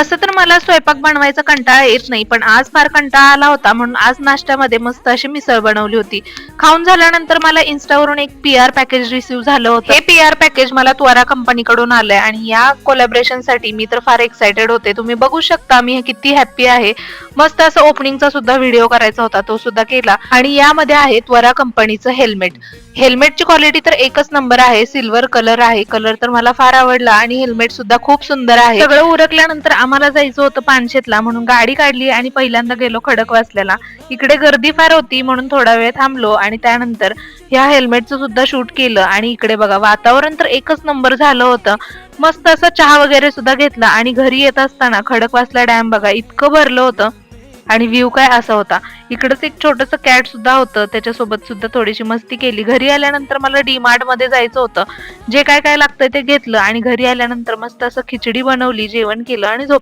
तसं तर मला स्वयंपाक बनवायचा कंटाळा येत नाही, पण आज फार कंटाळा आला होता म्हणून आज नाश्त्यामध्ये मस्त अशी मिसळ बनवली होती. खाऊन झाल्यानंतर मला इन्स्टावरून एक PR पॅकेज रिसीव्ह झालं होतं. हे PR पॅकेज मला त्वरा कंपनीकडून आलंय आणि या कोलॅबरेशनसाठी मी तर फार एक्सायटेड होते. तुम्ही बघू शकता मी किती हॅप्पी आहे. मस्त असं ओपनिंगचा सुद्धा व्हिडिओ करायचा होता, तो सुद्धा केला. आणि यामध्ये आहे त्वरा कंपनीचं हेल्मेट. हेल्मेटची क्वालिटी तर एकच नंबर आहे. सिल्वर कलर आहे. कलर तर मला फार आवडला आणि हेल्मेट सुद्धा खूप सुंदर आहे. सगळं उरकल्यानंतर आम्हाला जायचं होतं पानशेतला म्हणून गाडी काढली आणि पहिल्यांदा गेलो खडकवासल्याला. इकडे गर्दी फार होती म्हणून थोडा वेळ थांबलो आणि त्यानंतर ह्या हेल्मेटचं सुद्धा शूट केलं. आणि इकडे बघा वातावरण तर एकच नंबर झालं होतं. मस्त असं चहा वगैरे सुद्धा घेतला आणि घरी येत असताना खडकवासला डॅम बघा इतकं भरलं होतं आणि व्ह्यू काय असा होता. इकडंच एक छोटंसं कॅट सुद्धा होतं, त्याच्यासोबत सुद्धा थोडीशी मस्ती केली. घरी आल्यानंतर मला DMart मध्ये जायचं होतं. जे काय काय लागतंय ते घेतलं आणि घरी आल्यानंतर मस्त असं खिचडी बनवली, जेवण केलं आणि